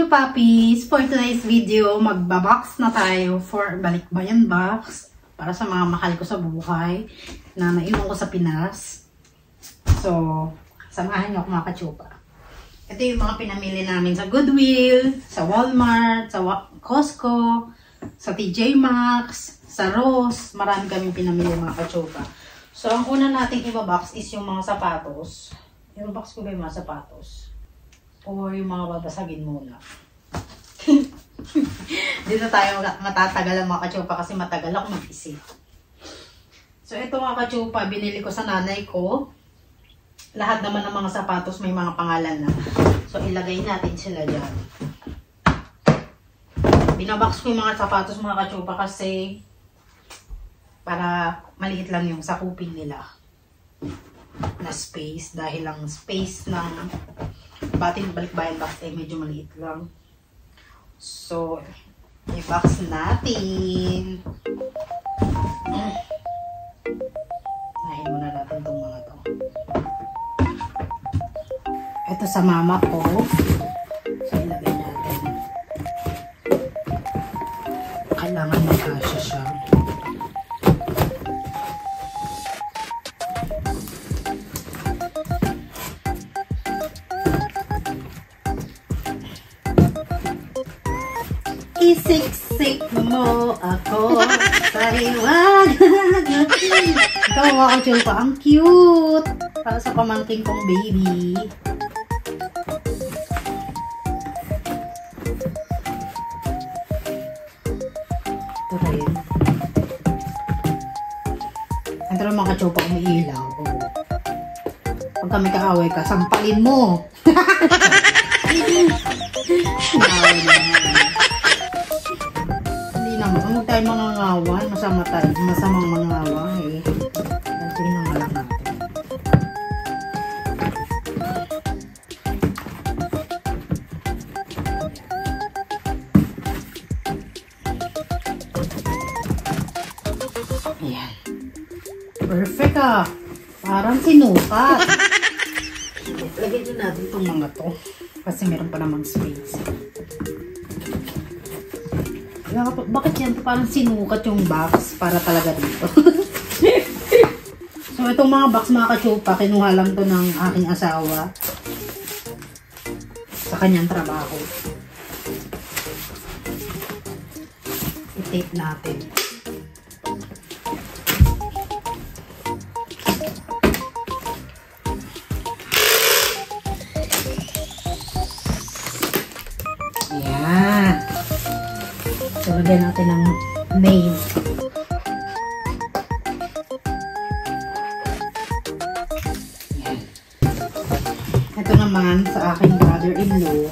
Hello puppies! For today's video, magbabox na tayo for balikbayan box para sa mga mahal ko sa buhay na naiwan ko sa Pinas. So, samahan niyo ako mga kachupa. Ito yung mga pinamili namin sa Goodwill, sa Walmart, sa Costco, sa TJ Maxx, sa Ross. Marami kaming pinamili mga kachupa. So, ang una nating ibabox is yung mga sapatos. I-box ko ba yung mga sapatos? O yung mga babasagin muna. Dito tayo matatagal ang mga kachupa kasi matagal ako mag-isip. So ito mga kachupa, binili ko sa nanay ko. Lahat naman ng mga sapatos may mga pangalan na. So ilagay natin sila dyan. Binabox ko yung mga sapatos mga kachupa kasi para maliit lang yung sakupin nila na space, dahil ang space ng bating balikbayan box ay medyo maliit lang. So, i-box natin. Nahin muna natin itong mga to. Ito sa mama ko. So, ilagay natin. Kailangan magkasya siya. Isiksik mo ako sa iwanan. Ito mga kachupa, ang cute. Para sa pamangking kong baby. Ito rin. Ito rin mga kachupa, umiilaw. Pag kami kaaway ka, sampalin mo. Huwag tayo mangangawan, masamang mangangawan eh. Sige na nga lang natin. Ayan. Perfect ah. Parang sinukat. Lagyan din natin itong mga to. Kasi meron pa namang space. Bakit yan? Parang sinukat yung box para talaga dito. So, itong mga box mga kachupa, kinuha lang to ng aking asawa sa kanyang trabaho. I-tape natin. Ayan. So, lagyan natin ng name. Yan. Ito naman sa aking brother-in-law.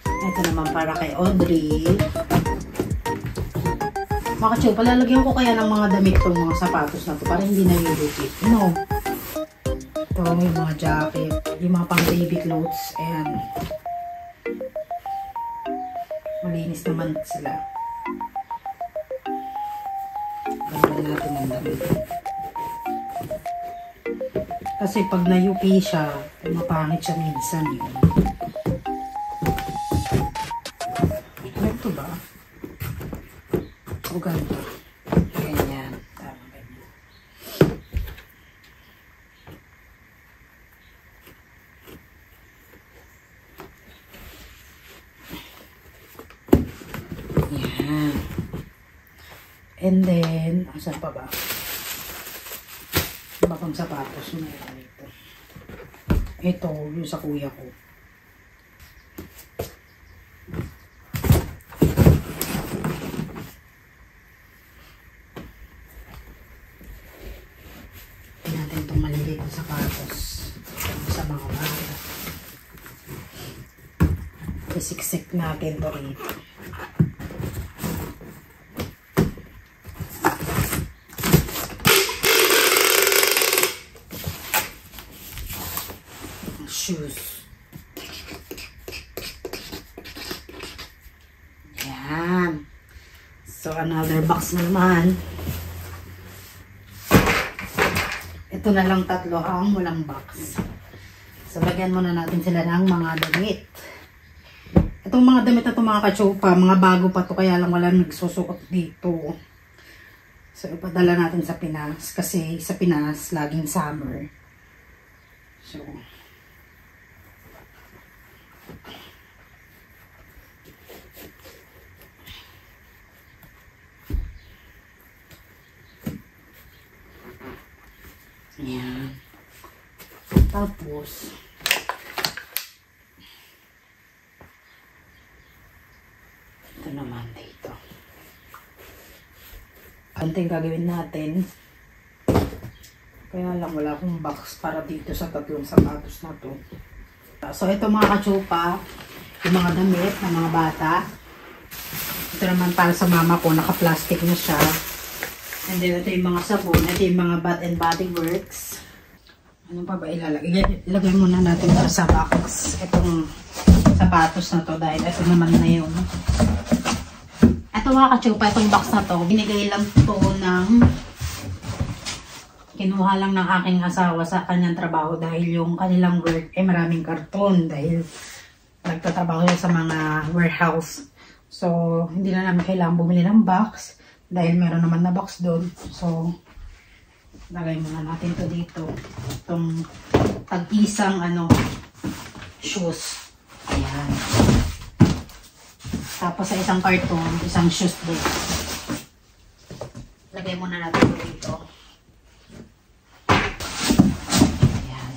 Ito naman para kay Audrey. Mga kachupa, lalagyan ko kaya ng mga damit itong mga sapatos na ito para hindi na yulupit. No. Ito yung mga jacket, yung mga pang baby clothes. Ayan. Malinis naman sila. Ganda natin ang damit. Kasi pag na-UP siya, mapangit siya minsan yun. Ito ba? O ganda. Ganyan. Tama ganyan. Yan. And then, asan pa ba? Bakang sapatos na yan ito. Ito, yung sa kuya ko. Tignan natin itong maliliit na sapatos sa mga bata. Isiksik natin ito rito. Shoes. Yan. So, another box naman. Ito na lang tatlo ang walang box. So, lagyan muna natin sila ng mga damit. Itong mga damit na itong mga kachupa, mga bago pa to, kaya lang wala nagsusuot dito. So, ipadala natin sa Pinas. Kasi sa Pinas, laging summer. So, ayan. Tapos, ito naman dito. Anting gagawin natin. Kaya lang wala akong box para dito sa tatlong sapatos na to. So, ito mga kachupa, yung mga damit ng mga bata. Ito naman para sa mama ko, naka-plastic na siya. And then, ito yung mga sabon. Ito yung mga Bath and Body Works. Ano pa ba ilalagay? Ilagay muna natin sa box. Itong sapatos na to dahil ito naman na yung ito mga kachupa, itong box na to, binigay lang to ng kinuha lang ng aking asawa sa kanyang trabaho dahil yung kanilang work ay maraming karton dahil nagtatrabaho siya sa mga warehouse. So, hindi na namin kailangan bumili ng box dahil meron naman na box doon. So, lagay muna natin to dito. Itong tag-isang shoes. Ayan. Tapos sa isang karton, isang shoes din. Lagay muna natin ito dito. Ayan.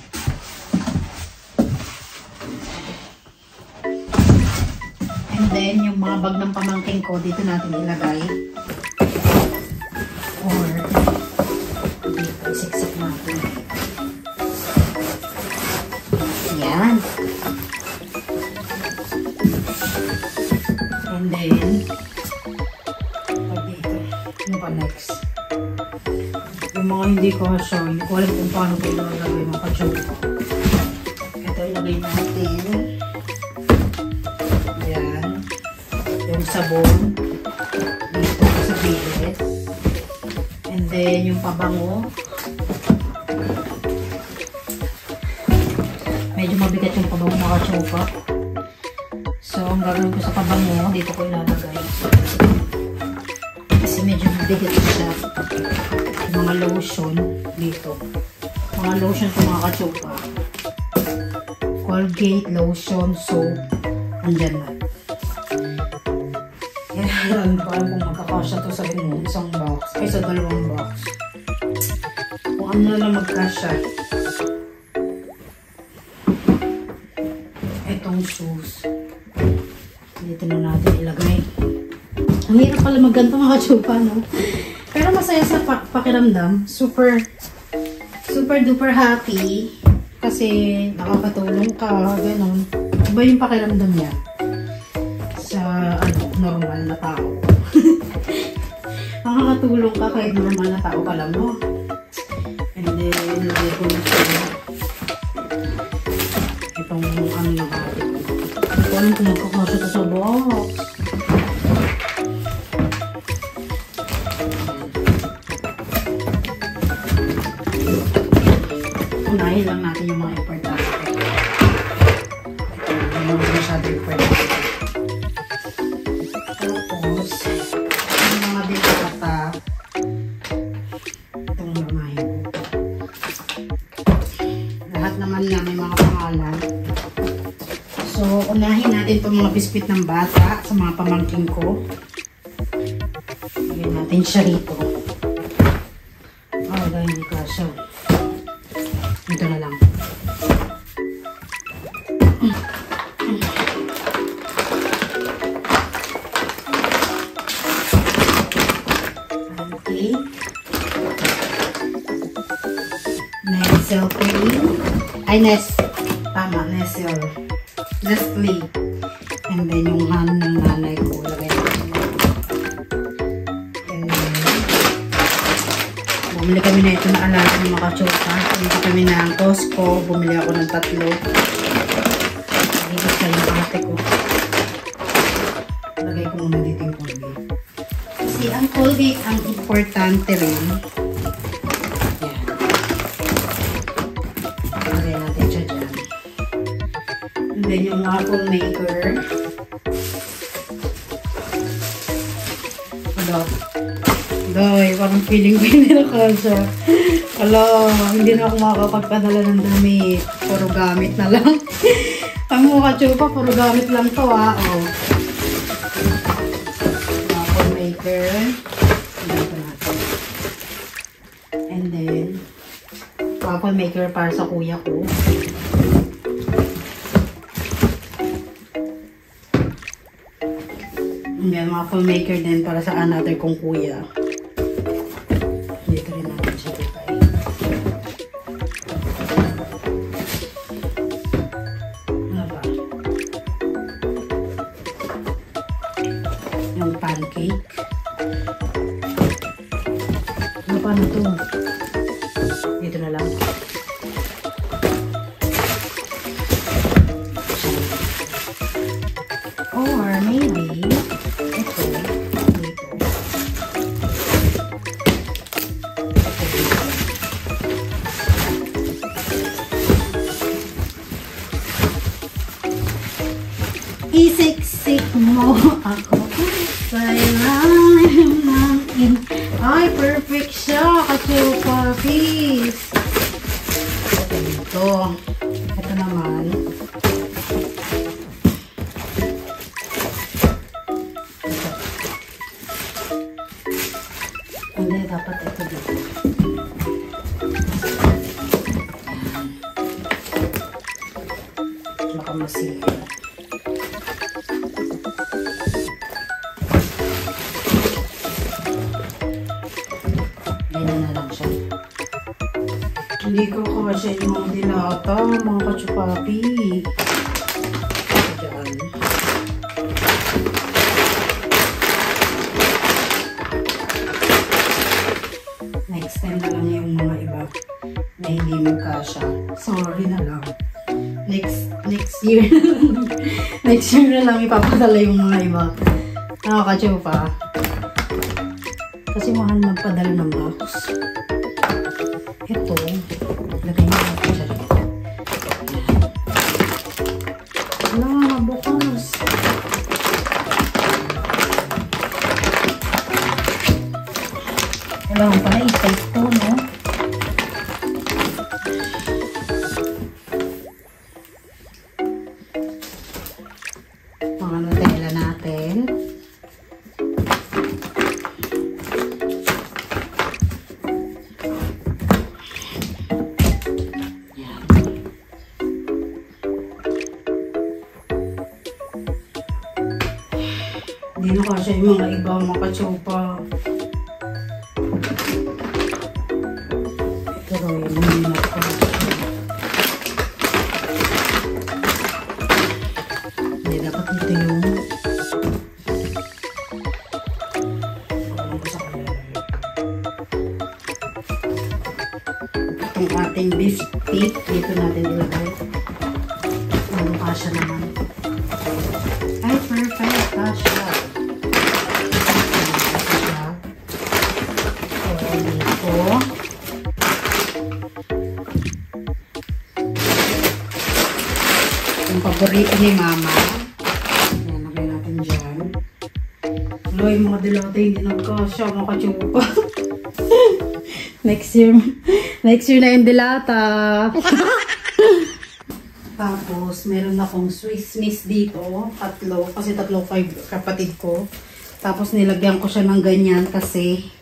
And then, yung mga bag ng pamangking ko, dito natin ilagay. Or, dito, isiksik natin. Ayan. And then, dito, ano pa next? Yung mga hindi ko siya, hindi ko alam kung paano ko ilalagay ng kachupa. Ito ilagay natin. Ayan. Yung sabon. Dito sa bilis. And then, yung pabango. Medyo mabigat yung pabango mga kachupa. So, ang gagawin ko sa pabango, dito ko ilalagay. Kasi medyo mabigat siya. Yung mga lotion, dito. Mga lotion ko mga kachupa. Colgate, lotion, soap, andyan na. Ayan, parang kung magkakasya to sa isang box, ay sa dalawang box. Kung ano na lang magkasya. Itong shoes. Dito na natin ilagay. Ang hirap pala magganto mga kachupa, no? Pero masaya sa pakiramdam. Super duper happy. Kasi nakakatulong ka, ganun. Iba yung pakiramdam niya. Sa, normal na tao. Nakakatulong ka kahit normal na tao ka lang, no? And then, ilagay ko na siya. Itong ng ate ko. Hindi ko alam kung magkakasya ito sa box. Unahin lang natin yung mga importante. Hindi mo masyado importante. Tapos, yung mga binakata, itong unahin ko. Lahat naman nga may mga pangalan. So, unahin natin itong mga biscuit ng bata sa mga pamangkin ko. Lagyan natin siya rito. Oh, dahil hindi ka siya. Ito na lang. Okay. Nestle cream. Ay, tama, Nestle. Nestle. And then, yung hand ng nanay ko. Lagay natin. And then, bumili kami na ito na alaga ng mga kachupa. Bumili kami ng Costco. Bumili ako ng 3. Dito sa yung ate ko. Lagay ko muna dito yung Colgate. Kasi ang Colgate, ang importante rin. Yan. Lagay natin siya dyan. then yung waffle maker. Hala. Day, parang feeling ko hindi na kasha. Hala, hindi na ako makakapagpadala ng damit. Puro gamit na lang. Ang mukha chupa, puro gamit lang to ah. Oh. Waffle maker. And then, waffle maker para sa kuya ko. And then, waffle maker din para sa another kong kuya. Dito rin natin siya bigay. Ano ba? Yung pancake. Ano pa na to? Dito na lang. Or maybe ito dito. Isiksik mo ako sa ilalim ng ay, perfect siya. Kachupa, peace. Ito. Ito naman. Ito. Hindi, dapat ito dito. Baka masira. Ganyan na lang siya. Hindi ko kasi yung mga dilata, mga kachupapi. Diyan. Next time na lang yung mga iba na hindi magkasya. Sorry na lang. Next year. Next year na lang ipapadala yung mga iba. Nakakachupa. Kasi mahal magpadala ng box. Ito, lagay niyo natin siya dito. Wala nga mabukas. Kailangan pala i-type ko, no? Mga Nutella natin. Hindi na kasi yung mga iba makachupa. Ito raw yung minat ko. Hindi, dapat ito yung itong ating beef steak. Dito natin ilagay. Ano kasya naman. Ay, perfect. Kasya. Yung paborito ni Mama. Ayan, lagay natin dyan. Wala, yung mga dilata hindi nagkasya, makachupa. Next year na yung dilata. Tapos, meron akong Swiss Miss dito. Tatlo, kasi 5 kapatid ko. Tapos, nilagyan ko siya ng ganyan kasi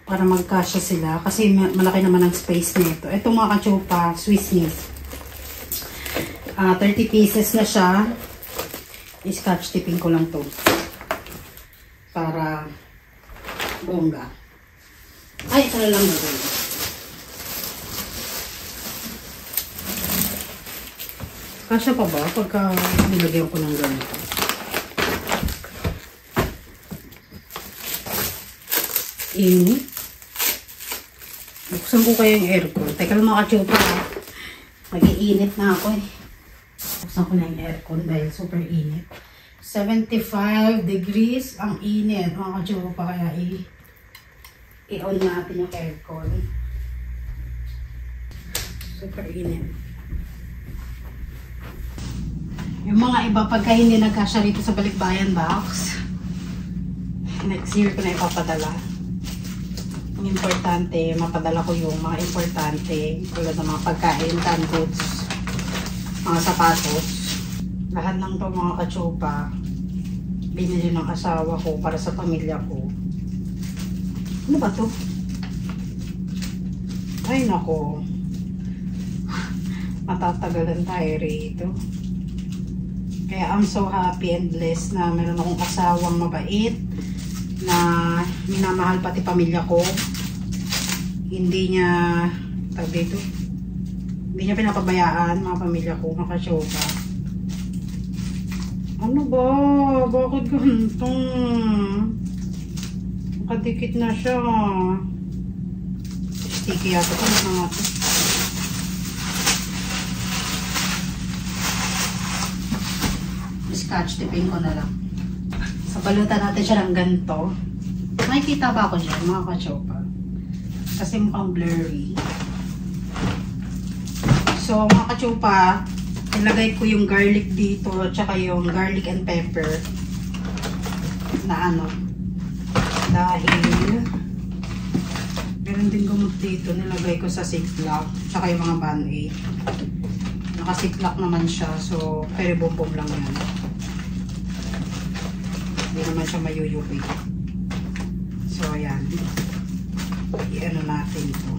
para magkasya sila. Kasi malaki naman ang space nito. Ito mga kachupa, Swiss Miss. 30 pieces na siya. I-scotch tipping ko lang to. Para bongga. Ay, ito na lang gagawin. Kasya pa ba pagka nilagyan ko ng ganito? Init. Buksan ko kayo yung aircon. Teka lang mga kachupa. Mag-iinit na ako eh. Buksan ko na yung aircon dahil super init. 75 degrees ang init. Mga kachupa, kaya i-on natin yung aircon. Super init. Yung mga iba pagka hindi nagkasya rito sa Balikbayan box, next year ko na ipapadala. Ang importante, mapadala ko yung mga importante tulad ng mga pagkain, canned goods, mga sapatos. Lahat ng to mga kachupa, binili ng asawa ko para sa pamilya ko. Ano ba to? Ay nako, matatagalan tayo rito. Kaya I'm so happy and blessed na meron akong asawang mabait na minamahal pati pamilya ko. Hindi niya dito, hindi niya pinapabayaan mga pamilya ko, mga kasyota. Ano ba? Bakit ganito? Nakadikit na siya. Sticky yata ito na natin. Scotch tipin ko na lang. So, balutan natin siya ng ganito. Makikita ba ako dyan, mga kachopa? Kasi mukhang blurry. So, mga kachopa, ilagay ko yung garlic dito, tsaka yung garlic and pepper na ano. Dahil, meron din gumot dito, nilagay ko sa ziplock, tsaka yung mga band-aid. Naka-ziplock naman siya, so, pero bum-bum lang yan. Hindi naman siya mayuyupi. So, ayan. I-ano natin ito.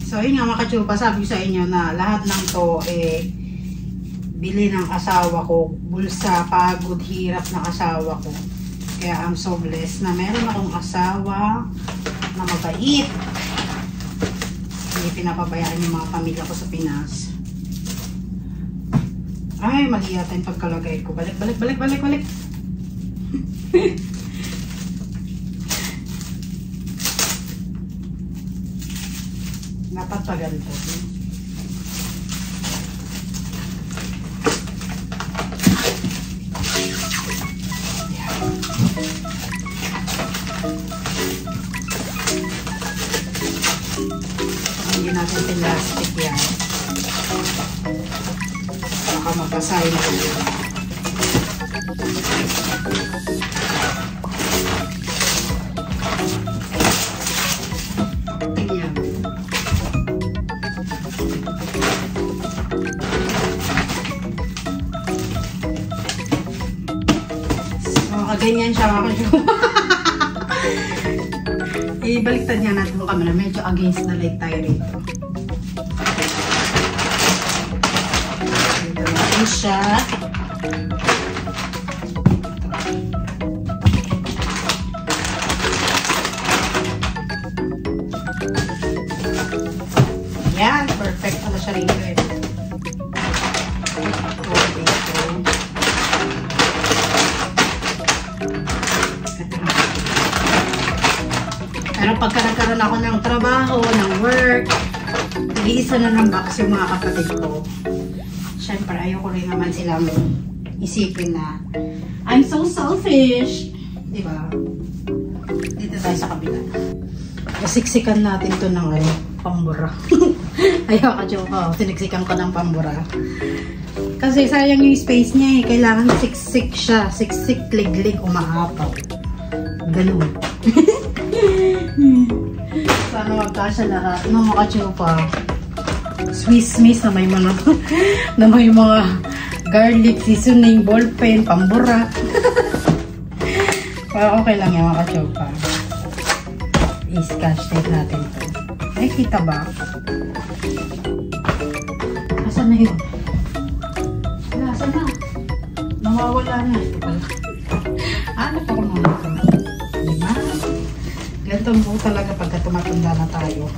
So, yun nga mga kachupa, sabi ko sa inyo na lahat ng to, bili ng asawa ko. Bulsa, pagod, hirap ng asawa ko. Kaya I'm so blessed na meron akong asawa na mabait. Hindi pinapabayaan yung mga pamilya ko sa Pinas. Ay, mali yata yung pagkalagay ko. Balik. Dapat pa ganito. Hindi natin pinlastic yan. Baka mabasahin na yun. Tingnan. So, ganyan siya mga kasyuma. Ibaliktad niya natin yung camera. Medyo against the light tayo rito. Dito natin siya. Yan. Perfect na siya rito. Pero pagka nagkaroon ako ng trabaho, ng work, nag-iisa na ng box yung mga kapatid ko. Siyempre, ayoko rin naman silang isipin na I'm so selfish. Diba? Dito tayo sa kabila. Siksikan natin to ng pambura. Ayoko, joke ko. Siniksikan ko ng pambura. Kasi sayang yung space niya eh. Kailangan siksik siya. Siksik, liglig, umaapaw. Ganun. Sana magkasya lahat ng mga chupa. Swiss miss na may mga na may mga garlic, seasoning, ballpen, pambura. Pero okay lang yung mga chupa. I-scotch tape natin to. Ay, kita ba? Asan na yun? Asan na? Nawawala na. Ano pa kung mga ito? Diba? Ganito po talaga pagka tumatanda na tayo.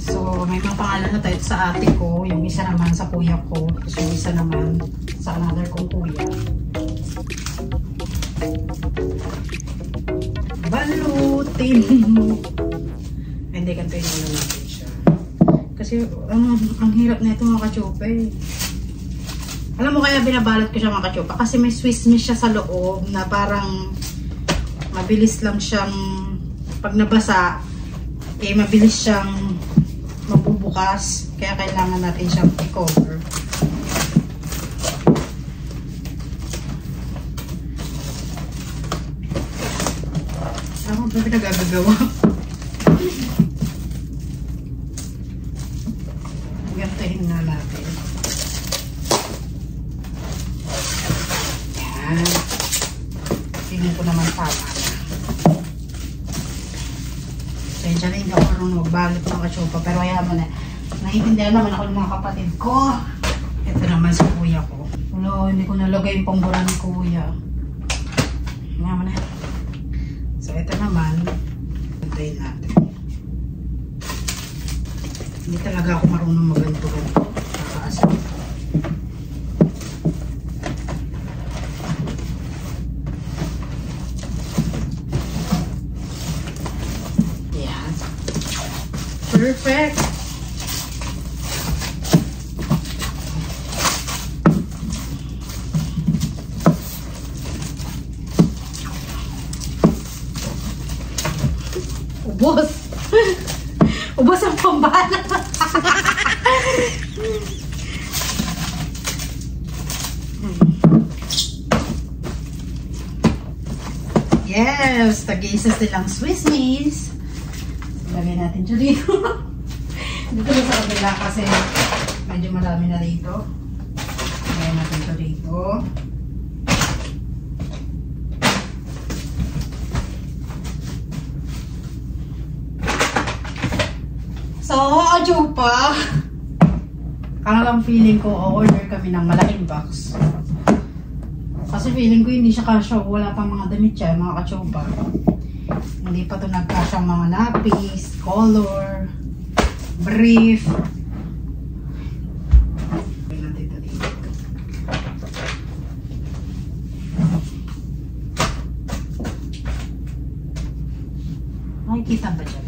So, may mga pangalan na tayo sa ate ko. Yung isa naman sa kuya ko. Tapos yung isa naman sa another kong kuya. Balutin mo. Hindi, ganito yung natin siya. Kasi, ang hirap na ito mga kachupa eh. Alam mo kaya binabalot ko siya mga kachupa? Kasi may Swiss miss siya sa loob na parang mabilis lang siyang pag nabasa, eh mabilis siyang mabubukas. Kaya kailangan natin siyang i-cover. Ako ba pinagagagawa? Gantahin nga natin. Yan. Tingin ko naman tama. Kaya na hindi ako marunong magbalot ng kachopa. Pero kaya mo na. Naiintindihan naman ako ng mga kapatid ko. Ito naman sa kuya ko. Wala, hindi ko nalagay yung pambura ng kuya. Kaya mo na. So, ito naman. Gantahin natin. Hindi talaga ako marunong maganto-ganto. Kakaasa. Yan. Perfect! Ubos! Ubos ang pambana! Yes! Tag-isa silang Swiss Miss. Lagay natin siya dito. Dito na sa kabila kasi medyo marami na dito. Lagay natin siya dito. So, ajupa. Kailang feeling ko, o-order kami ng malaking box. Kasi feeling ko hindi siya kasya. Wala pang mga damit siya, mga kachupa. Hindi pa ito nagkasya mga lapis, color, brief. Makikita ba dyan?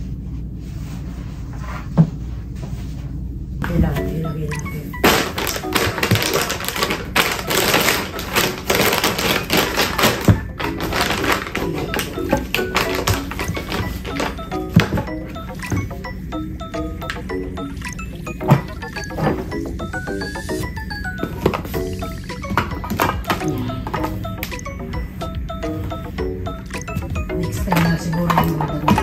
Ilagay natin. Next time na siguro yung mga damit.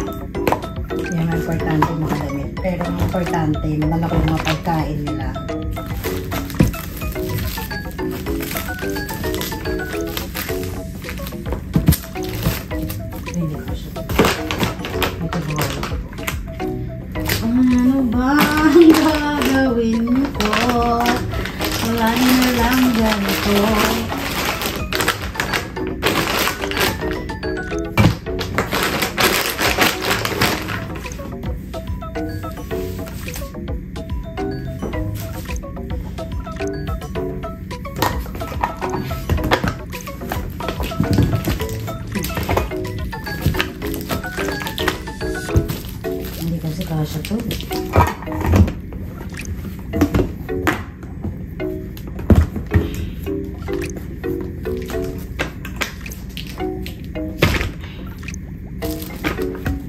Yan ang importante mga damit. Pero ang importante, malaki yung mga pagkain nila. Hindi ko siya. Ito ba? Ano ba ang gagawin ko? Wala na lang ganito. Kasya to.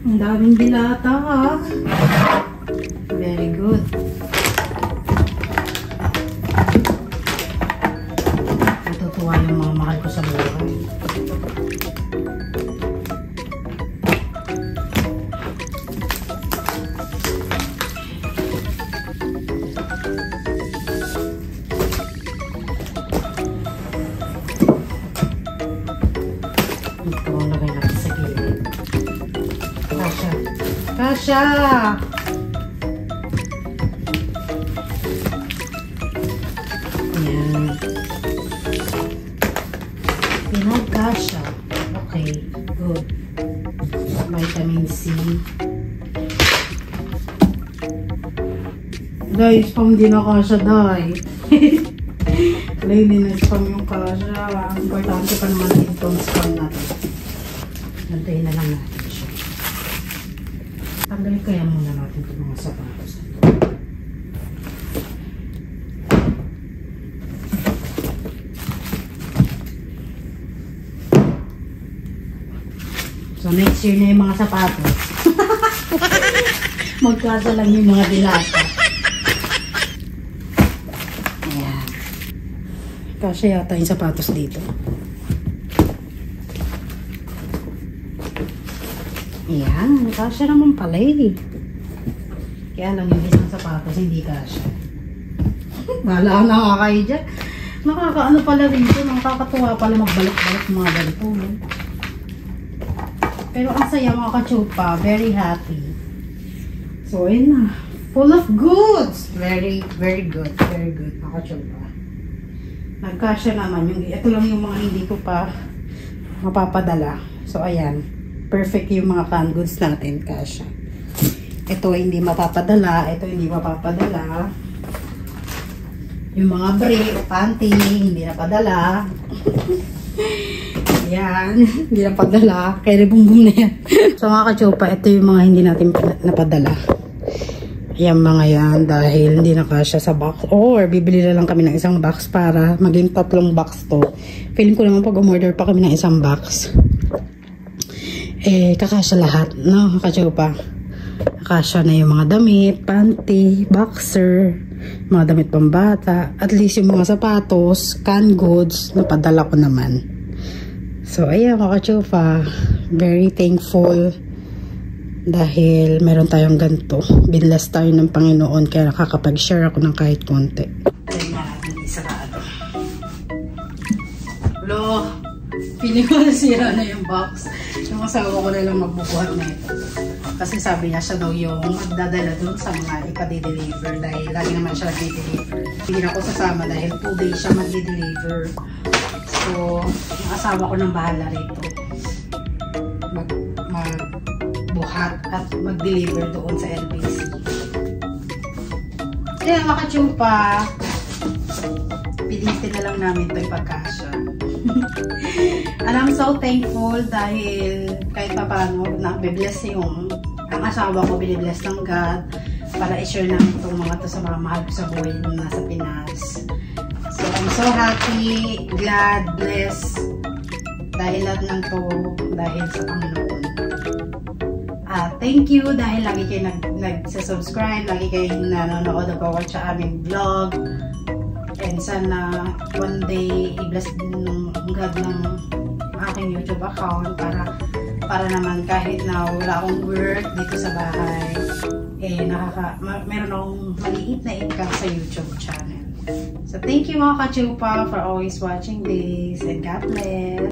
Ang daming dilata ha. Very good. Natutuwa yung mga mahal ko sa buhay. Ito ang lagay natin sa gilid. Kasha! Kasha! Ayan. Pinag-kasha. Okay. Good. Vitamin C. Guys, pang di na kasha dahil. Hindi na spam yung kasha. Importante pa naman itong spam natin. Nantayin na lang natin siya. Tanggalin kaya muna natin itong mga sapatos. So next year na yung mga sapatos. Magkasa lang yung mga dilata. Ayan. Kasi yata yung sapatos dito. Ayan, kasya naman pala eh. Kaya lang yung isang sapatos, hindi kasya. Bahala na nga kayo dyan. Nakakaano pala rito, nakakatuwa pala magbalik-balik mga ganito. Pero ang saya mga kachupa, very happy. So, ayun na. Full of goods! Very, very good. Very good mga kachupa. Nagkasya naman. Ito lang yung mga hindi ko pa mapapadala. So, ayan. Perfect yung mga canned goods natin, kasya. Ito hindi mapapadala, ito hindi mapapadala. Yung mga brief, panty, hindi napadala. Yan, hindi napadala. Kaya bumbum na yan. So mga kachupa, ito yung mga hindi natin napadala. Yan mga yan, dahil hindi na kasya sa box. Or bibili na lang kami ng isang box para maging 3 box to. Feeling ko naman pag umorder pa kami ng isang box, kakasya lahat, no, kachupa. Kakasya na yung mga damit, panty, boxer, mga damit pambata, at least yung mga sapatos, canned goods, napadala ko naman. So, ayan mga kachupa, very thankful dahil meron tayong ganito. Binless tayo ng Panginoon, kaya nakakapag-share ako ng kahit konti. Ayan nga, hindi sarado. Hello, feeling ko nasira na yung box. Yung asawa ko na lang magbubuhat na ito. Kasi sabi niya siya daw yung magdadala dun sa mga ipadi-deliver dahil lagi naman siya nag-deliver. Hindi na ako sasama dahil 2 days siya mag-deliver. So, yung asawa ko nang bahala rito. Magbuhat at mag-deliver doon sa LBC. Kaya makachupa, pilitin na lang namin ito ipagkasya. And I'm so thankful dahil kahit pa paano na-bless yung ang asawa ko, binibless ng God para i-share namin itong mga to sa mga mahal ko sa buhay na nasa Pinas. So I'm so happy, glad, blessed dahil lahat ng to dahil sa Panginoon. Thank you dahil lagi kayo nag-subscribe, lagi kayo nanonood o watch sa aming vlog. And sana one day i-bless din ng God ng aking YouTube account para naman kahit na wala akong work dito sa bahay, meron akong maliit na income sa YouTube channel. So thank you mga kachupa for always watching this and God bless.